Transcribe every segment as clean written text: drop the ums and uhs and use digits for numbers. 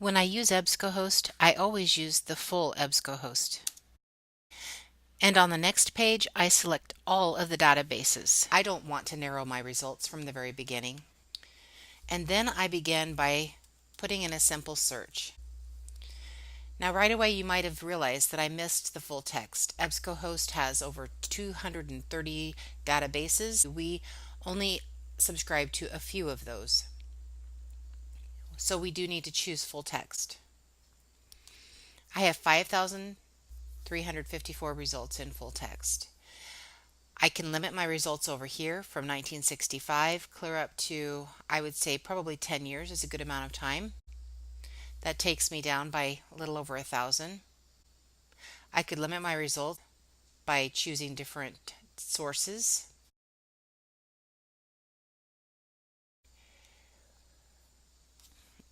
When I use EBSCOhost, I always use the full EBSCOhost. And on the next page, I select all of the databases. I don't want to narrow my results from the very beginning. And then I begin by putting in a simple search. Now right away you might have realized that I missed the full text. EBSCOhost has over 230 databases. We only subscribe to a few of those. So we do need to choose full text. I have 5,354 results in full text. I can limit my results over here from 1965 clear up to, I would say, probably 10 years is a good amount of time. That takes me down by a little over 1,000. I could limit my result by choosing different sources.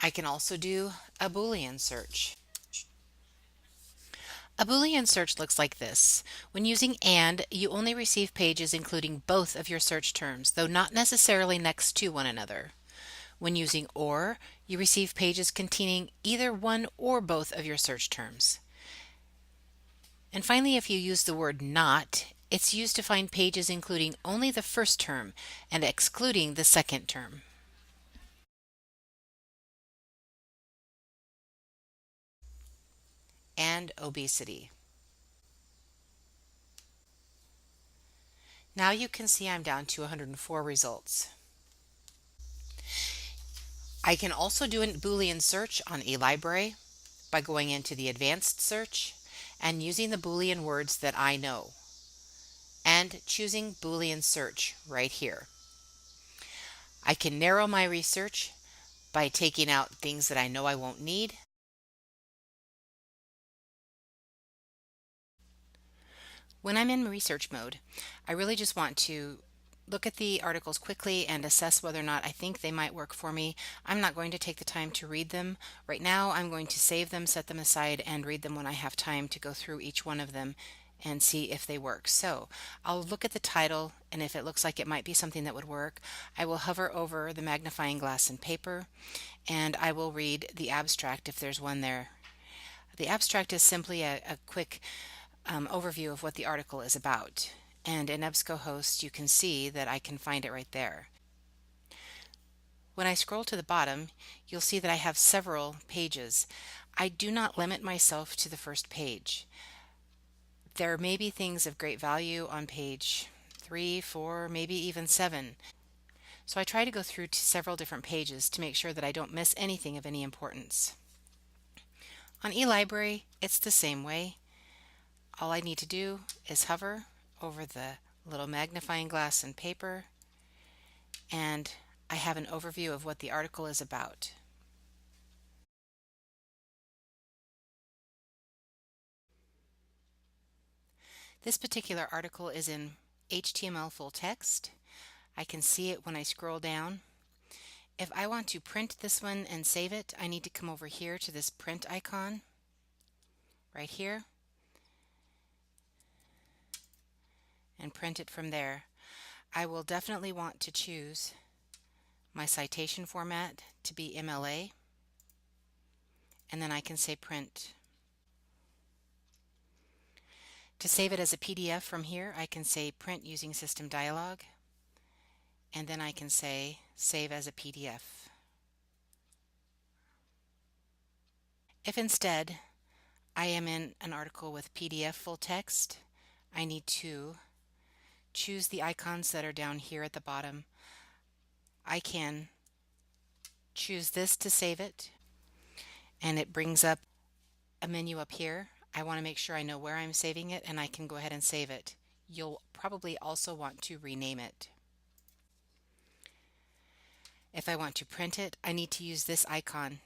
I can also do a Boolean search. A Boolean search looks like this. When using AND, you only receive pages including both of your search terms, though not necessarily next to one another. When using OR, you receive pages containing either one or both of your search terms. And finally, if you use the word NOT, it's used to find pages including only the first term and excluding the second term. And obesity. Now you can see I'm down to 104 results. I can also do a Boolean search on eLibrary by going into the advanced search and using the Boolean words that I know and choosing Boolean search right here. I can narrow my research by taking out things that I know I won't need. When I'm in research mode, I really just want to look at the articles quickly and assess whether or not I think they might work for me. I'm not going to take the time to read them. Right now, I'm going to save them, set them aside, and read them when I have time to go through each one of them and see if they work. So I'll look at the title, and if it looks like it might be something that would work, I will hover over the magnifying glass and paper, and I will read the abstract if there's one there. The abstract is simply a quick overview of what the article is about. And in EBSCOhost, you can see that I can find it right there. When I scroll to the bottom, you'll see that I have several pages. I do not limit myself to the first page. There may be things of great value on page 3, 4, maybe even 7. So I try to go through to several different pages to make sure that I don't miss anything of any importance. On eLibrary, it's the same way. All I need to do is hover over the little magnifying glass and paper, and I have an overview of what the article is about. This particular article is in HTML full text. I can see it when I scroll down. If I want to print this one and save it, I need to come over here to this print icon right here and print it from there. I will definitely want to choose my citation format to be MLA, and then I can say print. To save it as a PDF from here, I can say print using System Dialog, and then I can say save as a PDF. If instead I am in an article with PDF full text, I need to choose the icons that are down here at the bottom. I can choose this to save it, and it brings up a menu up here. I want to make sure I know where I'm saving it, and I can go ahead and save it. You'll probably also want to rename it. If I want to print it, I need to use this icon.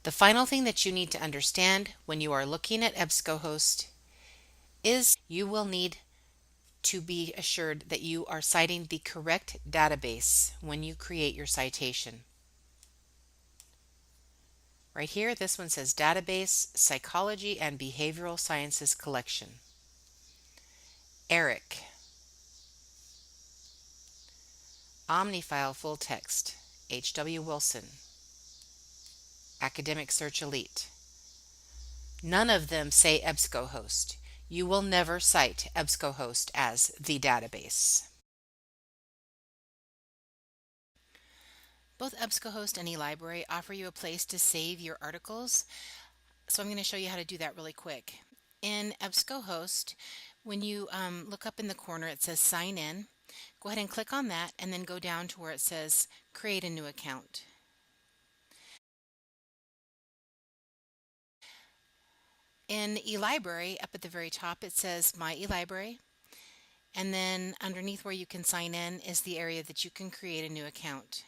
The final thing that you need to understand when you are looking at EBSCOhost is you will need to be assured that you are citing the correct database when you create your citation. Right here, this one says Database Psychology and Behavioral Sciences Collection. ERIC. Omnifile Full Text, H.W. Wilson. Academic Search Elite. None of them say EBSCOhost. You will never cite EBSCOhost as the database. Both EBSCOhost and eLibrary offer you a place to save your articles, so I'm going to show you how to do that really quick. In EBSCOhost, when you look up in the corner, it says Sign In. Go ahead and click on that, and then go down to where it says Create a New Account. In eLibrary, up at the very top, it says My eLibrary, and then underneath where you can sign in is the area that you can create a new account.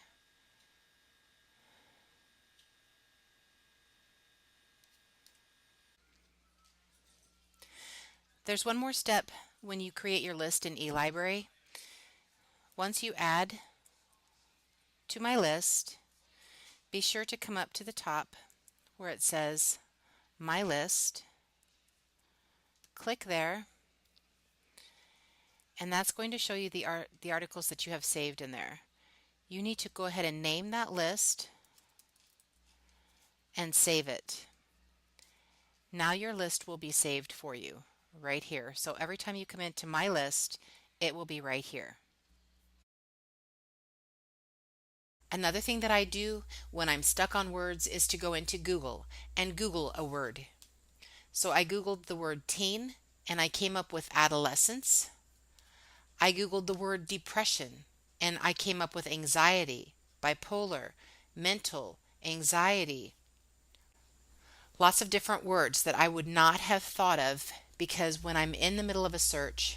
There's one more step when you create your list in eLibrary. Once you add to my list, be sure to come up to the top where it says My List. Click there, and that's going to show you the articles that you have saved in there. You need to go ahead and name that list and save it. Now your list will be saved for you right here. So every time you come into my list, it will be right here. Another thing that I do when I'm stuck on words is to go into Google and Google a word. So I Googled the word teen and I came up with adolescence. I Googled the word depression and I came up with anxiety, bipolar, mental, anxiety. Lots of different words that I would not have thought of because when I'm in the middle of a search,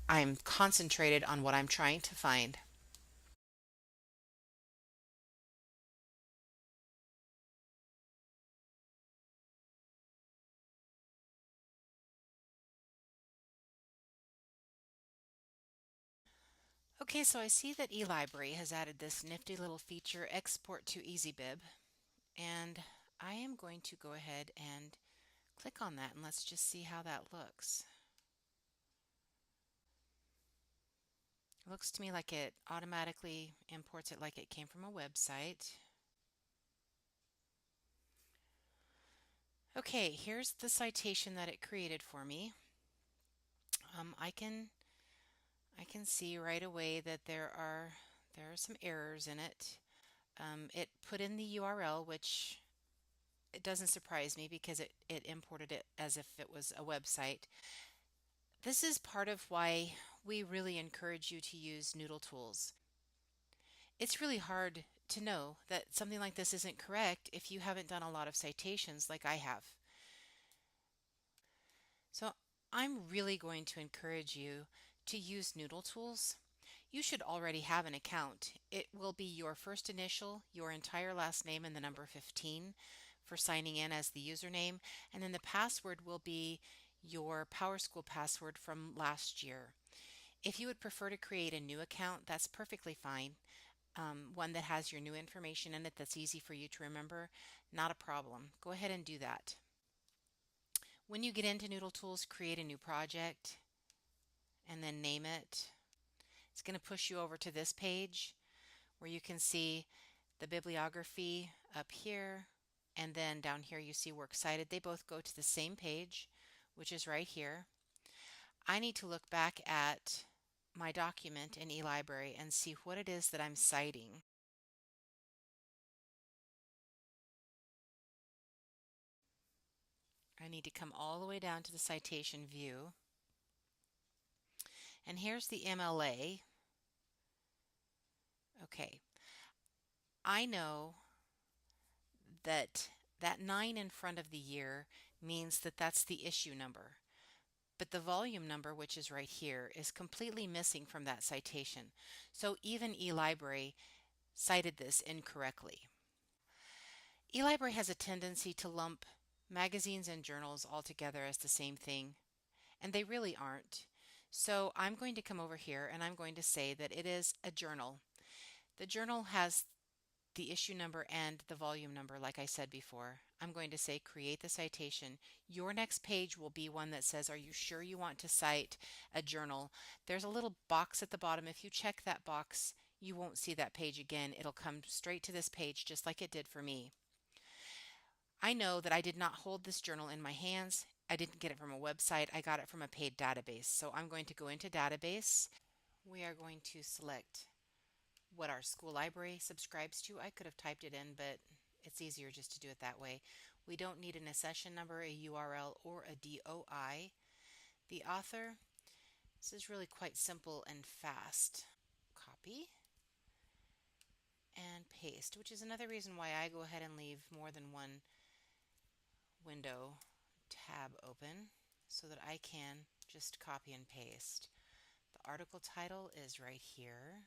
I'm concentrated on what I'm trying to find. Okay, so I see that eLibrary has added this nifty little feature, Export to EasyBib, and I am going to go ahead and click on that and let's just see how that looks. It looks to me like it automatically imports it like it came from a website. Okay, here's the citation that it created for me. I can see right away that there are some errors in it. It put in the URL, which it doesn't surprise me because it imported it as if it was a website. This is part of why we really encourage you to use Noodle Tools. It's really hard to know that something like this isn't correct if you haven't done a lot of citations like I have. So I'm really going to encourage you to use Noodle Tools. You should already have an account. It will be your first initial, your entire last name, and the number 15 for signing in as the username, and then the password will be your PowerSchool password from last year. If you would prefer to create a new account, that's perfectly fine. One that has your new information in it that's easy for you to remember, not a problem. Go ahead and do that. When you get into Noodle Tools, create a new project and then name it. It's going to push you over to this page where you can see the bibliography up here, and then down here you see Works Cited. They both go to the same page, which is right here. I need to look back at my document in eLibrary and see what it is that I'm citing. I need to come all the way down to the citation view. And here's the MLA. Okay, I know that that 9 in front of the year means that that's the issue number. But the volume number, which is right here, is completely missing from that citation. So even eLibrary cited this incorrectly. eLibrary has a tendency to lump magazines and journals all together as the same thing, and they really aren't. So I'm going to come over here and I'm going to say that it is a journal. The journal has the issue number and the volume number, like I said before. I'm going to say create the citation. Your next page will be one that says, are you sure you want to cite a journal? There's a little box at the bottom. If you check that box, you won't see that page again. It'll come straight to this page just like it did for me. I know that I did not hold this journal in my hands. I didn't get it from a website. I got it from a paid database. So I'm going to go into database. We are going to select what our school library subscribes to. I could have typed it in, but it's easier just to do it that way. We don't need an accession number, a URL, or a DOI. The author, this is really quite simple and fast. Copy and paste, which is another reason why I go ahead and leave more than one window tab open so that I can just copy and paste. The article title is right here.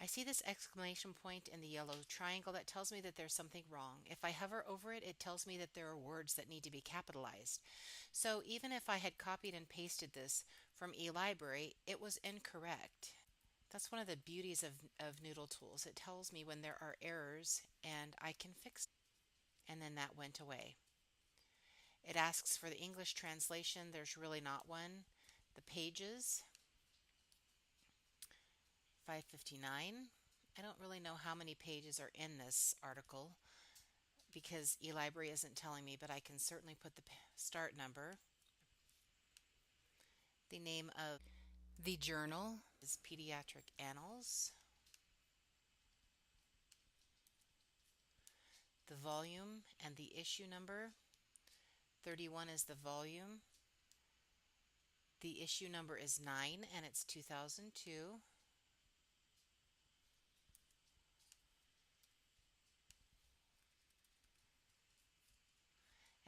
I see this exclamation point in the yellow triangle that tells me that there's something wrong. If I hover over it, it tells me that there are words that need to be capitalized. So even if I had copied and pasted this from eLibrary, it was incorrect. That's one of the beauties of Noodle Tools. It tells me when there are errors and I can fix them. And then that went away. It asks for the English translation. There's really not one. The pages, 559. I don't really know how many pages are in this article because eLibrary isn't telling me, but I can certainly put the start number. The name of the journal is Pediatric Annals. The volume and the issue number. 31 is the volume. The issue number is 9 and it's 2002.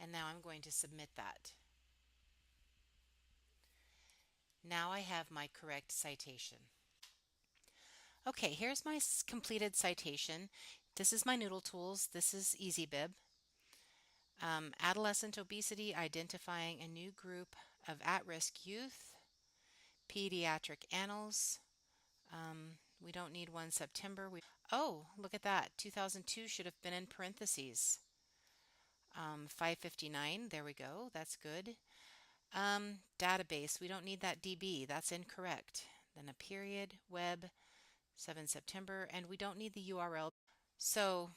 And now I'm going to submit that. Now I have my correct citation. Okay, here's my completed citation. This is my Noodle Tools. This is EasyBib. Adolescent obesity, identifying a new group of at-risk youth. Pediatric Annals. We don't need one September. Oh, look at that. 2002 should have been in parentheses. 559, there we go. That's good. Database, we don't need that DB. That's incorrect. Then a period, web, 7 September, and we don't need the URL. So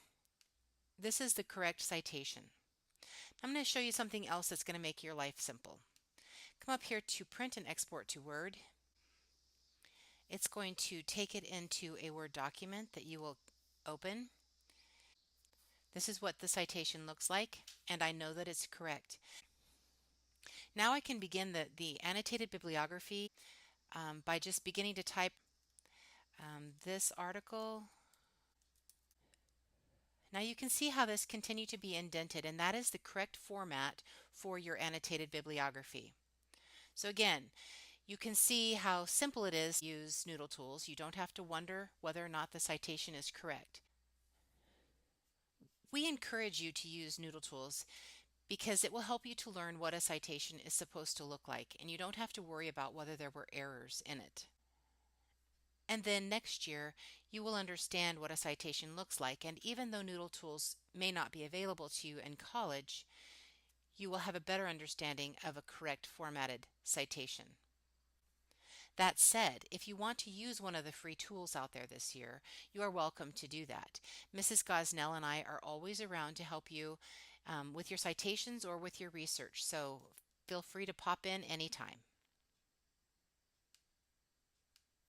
this is the correct citation. I'm going to show you something else that's going to make your life simple. Come up here to print and export to Word. It's going to take it into a Word document that you will open. This is what the citation looks like, and I know that it's correct. Now I can begin the annotated bibliography by just beginning to type this article. Now you can see how this continued to be indented, and that is the correct format for your annotated bibliography. So again, you can see how simple it is to use Noodle Tools. You don't have to wonder whether or not the citation is correct. We encourage you to use Noodle Tools because it will help you to learn what a citation is supposed to look like, and you don't have to worry about whether there were errors in it. And then next year, you will understand what a citation looks like, and even though Noodle Tools may not be available to you in college, you will have a better understanding of a correct formatted citation. That said, if you want to use one of the free tools out there this year, you are welcome to do that. Mrs. Gosnell and I are always around to help you with your citations or with your research, so feel free to pop in anytime.